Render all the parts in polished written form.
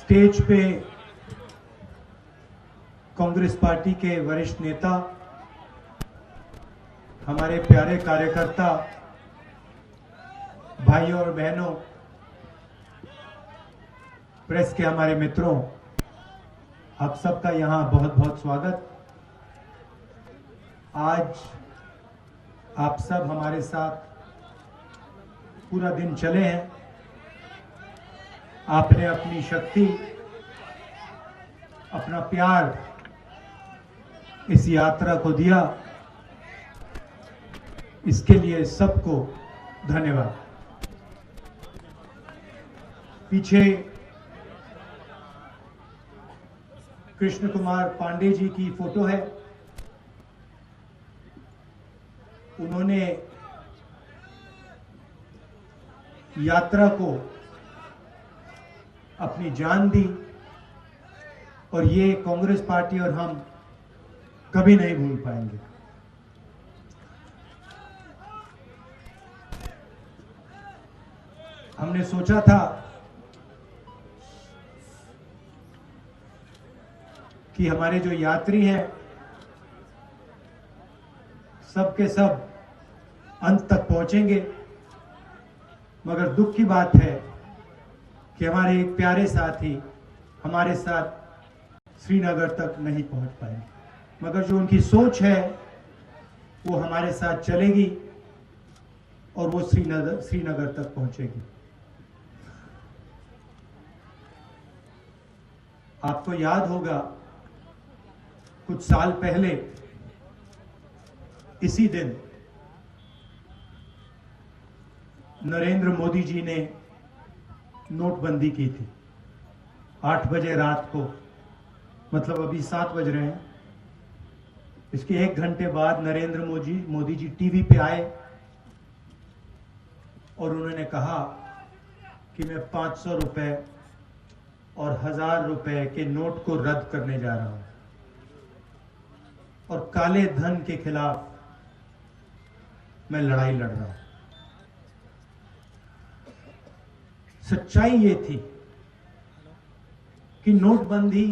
Stage पे Congress party के वरिष्ठ नेता, हमारे प्यारे कार्यकर्ता, भाइयों और बहनों, प्रेस के हमारे मित्रों, आप सबका यहां बहुत बहुत स्वागत। आज आप सब हमारे साथ पूरा दिन चले हैं। आपने अपनी शक्ति, अपना प्यार इस यात्रा को दिया, इसके लिए सबको धन्यवाद। पीछे कृष्ण कुमार पांडे जी की फोटो है। उन्होंने यात्रा को अपनी जान दी और ये कांग्रेस पार्टी और हम कभी नहीं भूल पाएंगे। हमने सोचा था कि हमारे जो यात्री हैं सब के सब अंत तक पहुंचेंगे, मगर दुख की बात है कि हमारे एक प्यारे साथी हमारे साथ श्रीनगर तक नहीं पहुंच पाए। मगर जो उनकी सोच है वो हमारे साथ चलेगी और वो श्रीनगर तक पहुंचेगी। आपको याद होगा कुछ साल पहले इसी दिन नरेंद्र मोदी जी ने नोटबंदी की थी। 8 बजे रात को, मतलब अभी 7 बज रहे हैं, इसके 1 घंटे बाद नरेंद्र मोदी जी टीवी पे आए और उन्होंने कहा कि मैं 500 रुपए और 1000 रुपए के नोट को रद्द करने जा रहा हूं और काले धन के खिलाफ मैं लड़ाई लड़ रहा हूं। सच्चाई ये थी कि नोटबंदी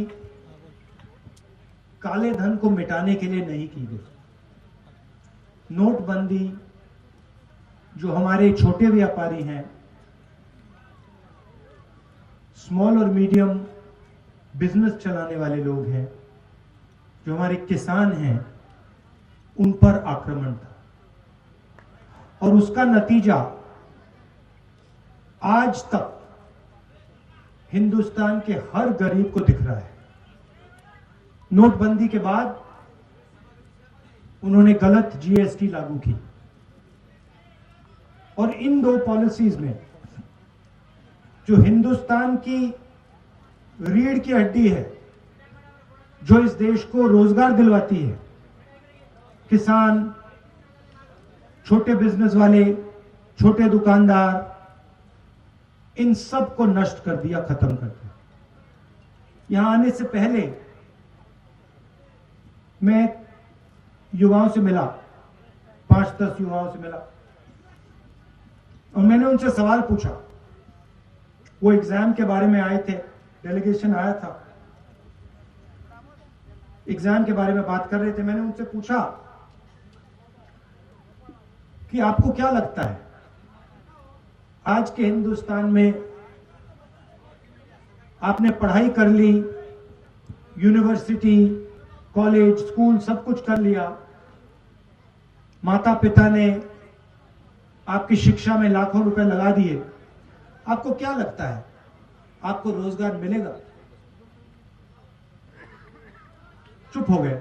काले धन को मिटाने के लिए नहीं की गई। नोटबंदी जो हमारे छोटे व्यापारी हैं, स्मॉल और मीडियम बिजनेस चलाने वाले लोग हैं, जो हमारे किसान हैं, उन पर आक्रमण था और उसका नतीजा आज तक हिंदुस्तान के हर गरीब को दिख रहा है। नोटबंदी के बाद उन्होंने गलत जीएसटी लागू की और इन 2 पॉलिसीज में जो हिंदुस्तान की रीढ़ की हड्डी है, जो इस देश को रोजगार दिलवाती है, किसान, छोटे बिजनेस वाले, छोटे दुकानदार, इन सब को नष्ट कर दिया, खत्म कर दिया। यहां आने से पहले मैं युवाओं से मिला, 5-10 युवाओं से मिला और मैंने उनसे सवाल पूछा। वो एग्जाम के बारे में आए थे, डेलीगेशन आया था, एग्जाम के बारे में बात कर रहे थे। मैंने उनसे पूछा कि आपको क्या लगता है आज के हिंदुस्तान में, आपने पढ़ाई कर ली, यूनिवर्सिटी, कॉलेज, स्कूल सब कुछ कर लिया, माता पिता ने आपकी शिक्षा में लाखों रुपए लगा दिए, आपको क्या लगता है आपको रोजगार मिलेगा? चुप हो गए,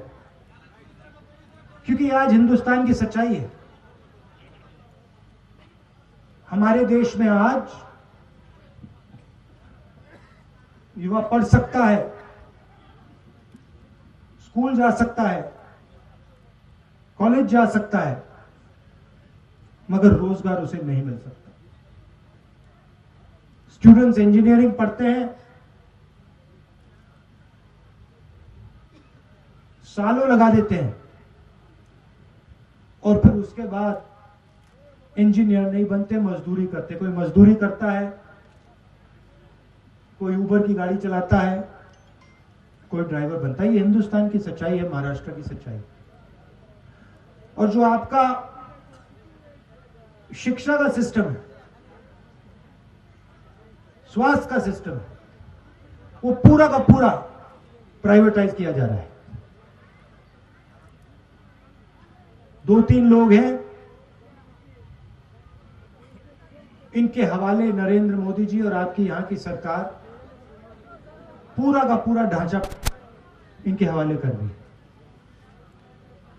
क्योंकि आज हिंदुस्तान की सच्चाई है। हमारे देश में आज युवा पढ़ सकता है, स्कूल जा सकता है, कॉलेज जा सकता है, मगर रोजगार उसे नहीं मिल सकता। स्टूडेंट्स इंजीनियरिंग पढ़ते हैं, सालों लगा देते हैं और फिर उसके बाद इंजीनियर नहीं बनते, मजदूरी करते। कोई मजदूरी करता है, कोई उबर की गाड़ी चलाता है, कोई ड्राइवर बनता है। ये हिंदुस्तान की सच्चाई है, महाराष्ट्र की सच्चाई। और जो आपका शिक्षा का सिस्टम है, स्वास्थ्य का सिस्टम है, वो पूरा का पूरा प्राइवेटाइज किया जा रहा है। 2-3 लोग हैं, इनके हवाले नरेंद्र मोदी जी और आपकी यहां की सरकार पूरा का पूरा ढांचा इनके हवाले कर रही है।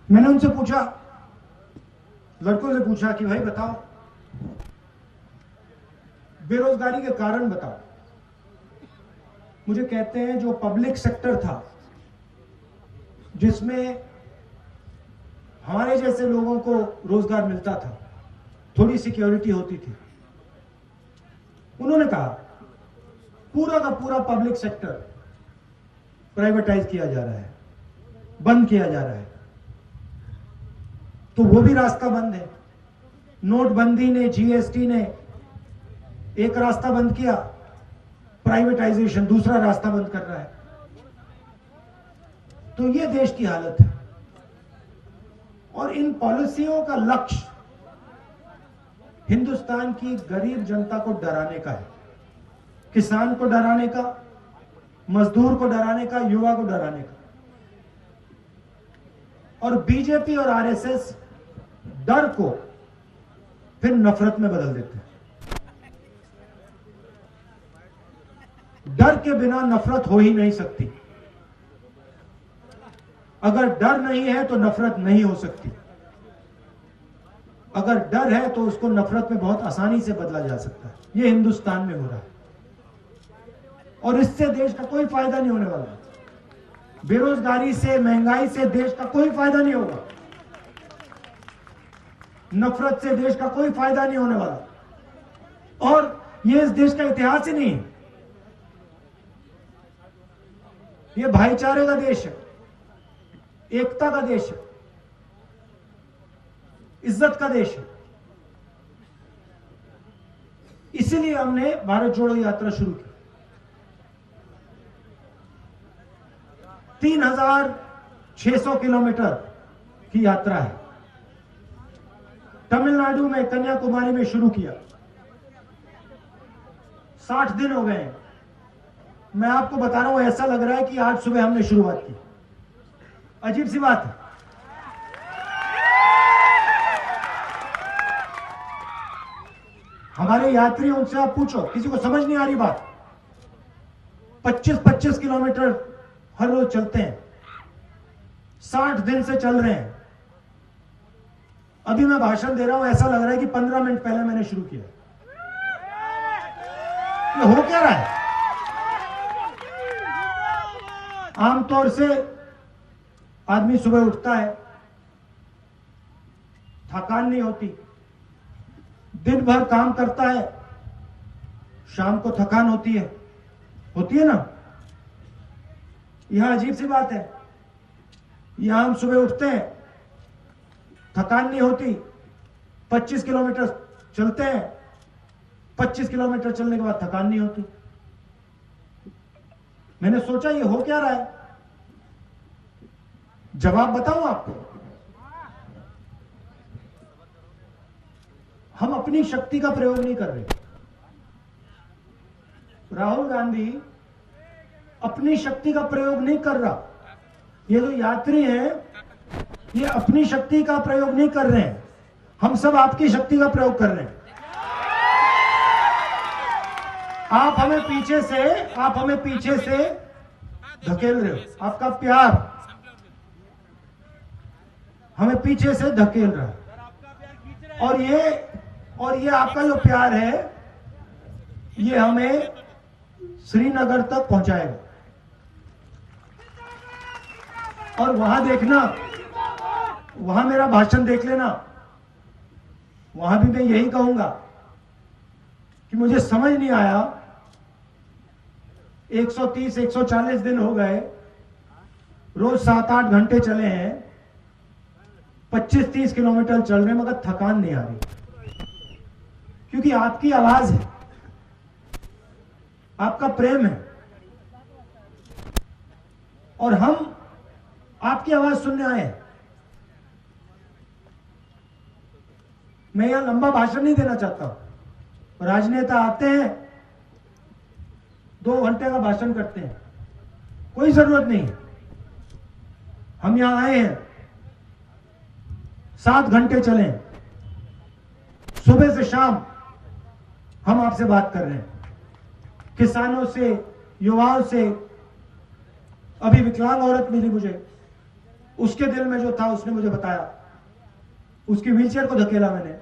मैंने उनसे पूछा, लड़कों से पूछा कि भाई बताओ, बेरोजगारी के कारण बताओ। मुझे कहते हैं जो पब्लिक सेक्टर था, जिसमें हमारे जैसे लोगों को रोजगार मिलता था, थोड़ी सिक्योरिटी होती थी, उन्होंने कहा पूरा का पूरा पब्लिक सेक्टर प्राइवेटाइज किया जा रहा है, बंद किया जा रहा है। तो वो भी रास्ता बंद है। नोटबंदी ने, जीएसटी ने एक रास्ता बंद किया, प्राइवेटाइजेशन दूसरा रास्ता बंद कर रहा है। तो ये देश की हालत है। और इन पॉलिसियों का लक्ष्य हिंदुस्तान की गरीब जनता को डराने का है, किसान को डराने का, मजदूर को डराने का, युवा को डराने का। और बीजेपी और आरएसएस डर को फिर नफरत में बदल देते हैं। डर के बिना नफरत हो ही नहीं सकती। अगर डर नहीं है तो नफरत नहीं हो सकती। अगर डर है तो उसको नफरत में बहुत आसानी से बदला जा सकता है। यह हिंदुस्तान में हो रहा है और इससे देश का कोई फायदा नहीं होने वाला। बेरोजगारी से, महंगाई से देश का कोई फायदा नहीं होगा। नफरत से देश का कोई फायदा नहीं होने वाला। और यह इस देश का इतिहास ही नहीं है। यह भाईचारे का देश है, एकता का देश है, इज्जत का देश है। इसीलिए हमने भारत जोड़ो यात्रा शुरू की। 3600 किलोमीटर की यात्रा है। तमिलनाडु में, कन्याकुमारी में शुरू किया। 60 दिन हो गए हैं। मैं आपको बता रहा हूं, ऐसा लग रहा है कि आज सुबह हमने शुरुआत की। अजीब सी बात है। हमारे यात्री, उनसे आप पूछो, किसी को समझ नहीं आ रही बात। 25-25 किलोमीटर हर रोज चलते हैं। 60 दिन से चल रहे हैं। अभी मैं भाषण दे रहा हूं, ऐसा लग रहा है कि 15 मिनट पहले मैंने शुरू किया। ये हो क्या रहा है? आमतौर से आदमी सुबह उठता है, थकान नहीं होती, दिन भर काम करता है, शाम को थकान होती है ना। यहां अजीब सी बात है। यहां हम सुबह उठते हैं, थकान नहीं होती, 25 किलोमीटर चलते हैं, 25 किलोमीटर चलने के बाद थकान नहीं होती। मैंने सोचा ये हो क्या रहा है। जवाब बताऊं आपको। हम अपनी शक्ति का प्रयोग नहीं कर रहे। राहुल गांधी अपनी शक्ति का प्रयोग नहीं कर रहा। ये जो यात्री हैं, ये अपनी शक्ति का प्रयोग नहीं कर रहे हैं। हम सब आपकी शक्ति का प्रयोग कर रहे हैं। आप हमें पीछे से धकेल रहे हो। आपका प्यार हमें पीछे से धकेल रहा है। और ये आपका जो प्यार है, ये हमें श्रीनगर तक पहुंचाएगा। और वहां देखना, वहां मेरा भाषण देख लेना। वहां भी मैं यही कहूंगा कि मुझे समझ नहीं आया, 130-140 दिन हो गए, रोज 7-8 घंटे चले हैं, 25-30 किलोमीटर चल रहे हैं, मगर थकान नहीं आ रही। क्योंकि आपकी आवाज है, आपका प्रेम है, और हम आपकी आवाज सुनने आए हैं। मैं यहां लंबा भाषण नहीं देना चाहता हूं। राजनेता आते हैं, 2 घंटे का भाषण करते हैं, कोई जरूरत नहीं। हम यहां आए हैं, 7 घंटे चले, सुबह से शाम हम आपसे बात कर रहे हैं, किसानों से, युवाओं से। अभी विकलांग औरत मिली मुझे, उसके दिल में जो था उसने मुझे बताया, उसकी व्हीलचेयर को धकेला मैंने।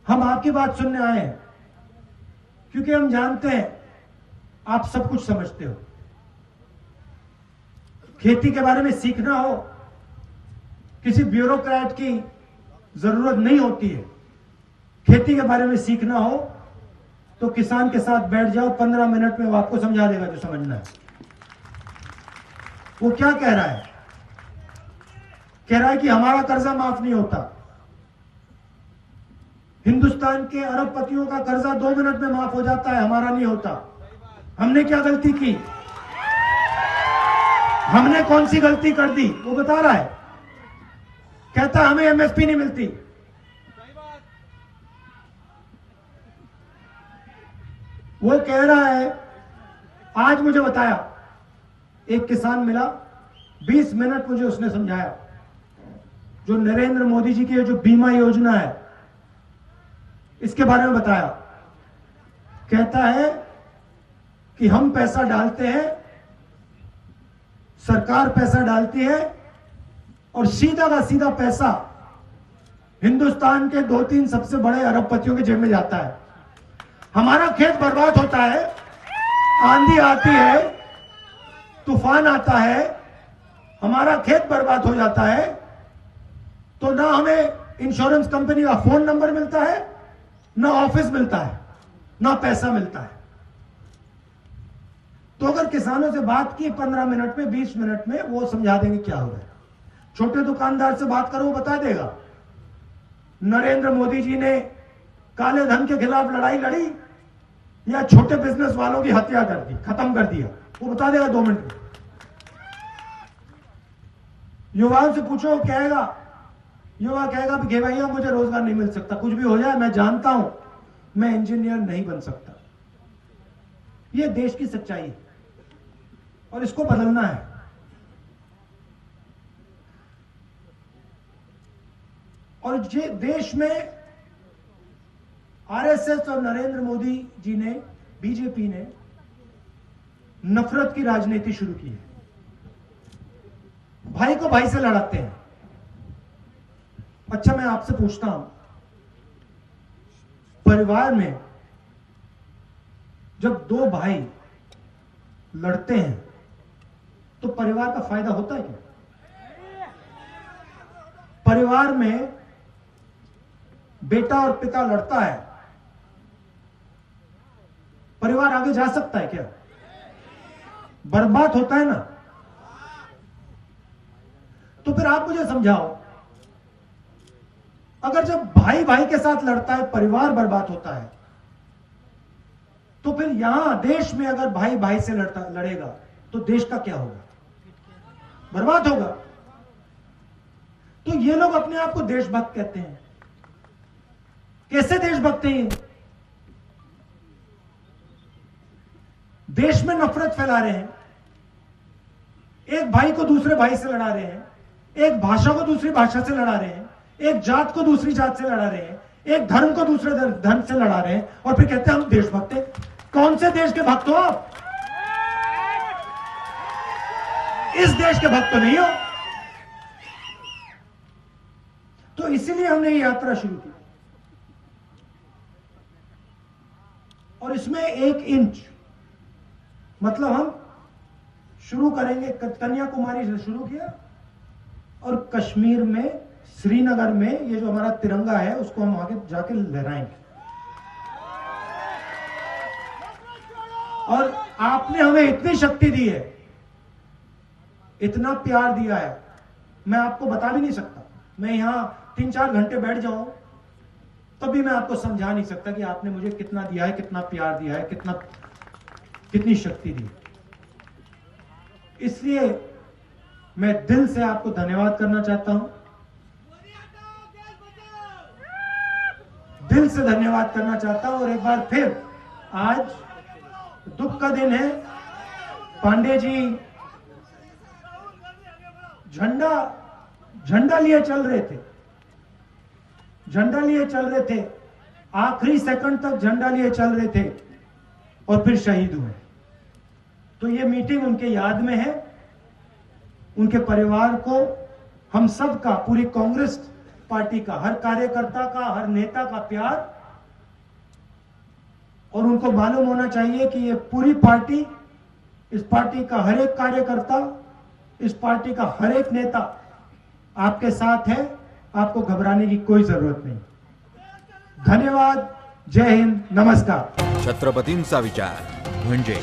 हम आपकी बात सुनने आए हैं क्योंकि हम जानते हैं आप सब कुछ समझते हो। खेती के बारे में सीखना हो, किसी ब्यूरोक्रेट की जरूरत नहीं होती है। खेती के बारे में सीखना हो तो किसान के साथ बैठ जाओ, 15 मिनट में वो आपको समझा देगा जो समझना है। वो क्या कह रहा है? कह रहा है कि हमारा कर्जा माफ नहीं होता। हिंदुस्तान के अरबपतियों का कर्जा 2 मिनट में माफ हो जाता है, हमारा नहीं होता। हमने क्या गलती की? हमने कौन सी गलती कर दी? वो बता रहा है। कहता हमें एमएसपी नहीं मिलती। वो कह रहा है, आज मुझे बताया, एक किसान मिला, 20 मिनट मुझे उसने समझाया, जो नरेंद्र मोदी जी की जो बीमा योजना है इसके बारे में बताया। कहता है कि हम पैसा डालते हैं, सरकार पैसा डालती है, और सीधा का सीधा पैसा हिंदुस्तान के 2-3 सबसे बड़े अरबपतियों के जेब में जाता है। हमारा खेत बर्बाद होता है, आंधी आती है, तूफान आता है, हमारा खेत बर्बाद हो जाता है, तो ना हमें इंश्योरेंस कंपनी का फोन नंबर मिलता है, ना ऑफिस मिलता है, ना पैसा मिलता है। तो अगर किसानों से बात की 15 मिनट में, 20 मिनट में, वो समझा देंगे क्या हो रहा है। छोटे दुकानदार से बात करो, वो बता देगा नरेंद्र मोदी जी ने काले धन के खिलाफ लड़ाई लड़ी या छोटे बिजनेस वालों की हत्या कर दी, खत्म कर दिया, वो बता देगा 2 मिनट में। युवाओं से पूछो, कहेगा, युवा कहेगा कि भैया मुझे रोजगार नहीं मिल सकता, कुछ भी हो जाए, मैं जानता हूं मैं इंजीनियर नहीं बन सकता। यह देश की सच्चाई है और इसको बदलना है। और ये देश में आरएसएस और नरेंद्र मोदी जी ने, बीजेपी ने नफरत की राजनीति शुरू की है। भाई को भाई से लड़ाते हैं। अच्छा, मैं आपसे पूछता हूं, परिवार में जब 2 भाई लड़ते हैं तो परिवार का फायदा होता है क्या? परिवार में बेटा और पिता लड़ता है, परिवार आगे जा सकता है क्या? बर्बाद होता है ना। तो फिर आप मुझे समझाओ, अगर जब भाई भाई के साथ लड़ता है परिवार बर्बाद होता है, तो फिर यहां देश में अगर भाई भाई से लड़ेगा तो देश का क्या होगा? बर्बाद होगा। तो ये लोग अपने आप को देशभक्त कहते हैं। कैसे देशभक्त हैं? देश में नफरत फैला रहे हैं, एक भाई को दूसरे भाई से लड़ा रहे हैं, एक भाषा को दूसरी भाषा से लड़ा रहे हैं, एक जात को दूसरी जात से लड़ा रहे हैं, एक धर्म को दूसरे धर्म से लड़ा रहे हैं, और फिर कहते हैं हम देशभक्त हैं। कौन से देश के भक्त हो आप? इस देश के भक्त तो नहीं हो। तो इसीलिए हमने ये यात्रा शुरू की, और इसमें 1 इंच मतलब हम शुरू करेंगे, कन्याकुमारी से शुरू किया, और कश्मीर में, श्रीनगर में ये जो हमारा तिरंगा है उसको हम आगे जाके लहराएंगे। और आपने हमें इतनी शक्ति दी है, इतना प्यार दिया है, मैं आपको बता भी नहीं सकता। मैं यहां 3-4 घंटे बैठ जाऊं, तभी मैं आपको समझा नहीं सकता कि आपने मुझे कितना दिया है, कितना प्यार दिया है, कितनी शक्ति दी। इसलिए मैं दिल से आपको धन्यवाद करना चाहता हूं, दिल से धन्यवाद करना चाहता हूं। और एक बार फिर आज दुख का दिन है। पांडे जी झंडा लिए चल रहे थे, झंडा लिए चल रहे थे, आखिरी सेकंड तक झंडा लिए चल रहे थे और फिर शहीद हुए। तो ये मीटिंग उनके याद में है। उनके परिवार को, हम सब का, पूरी कांग्रेस पार्टी का, हर कार्यकर्ता का, हर नेता का प्यार, और उनको मालूम होना चाहिए कि ये पूरी पार्टी, इस पार्टी का हर एक कार्यकर्ता, इस पार्टी का हर एक नेता आपके साथ है। आपको घबराने की कोई जरूरत नहीं। धन्यवाद, जय हिंद, नमस्कार। छत्रपतींचा विचार म्हणजे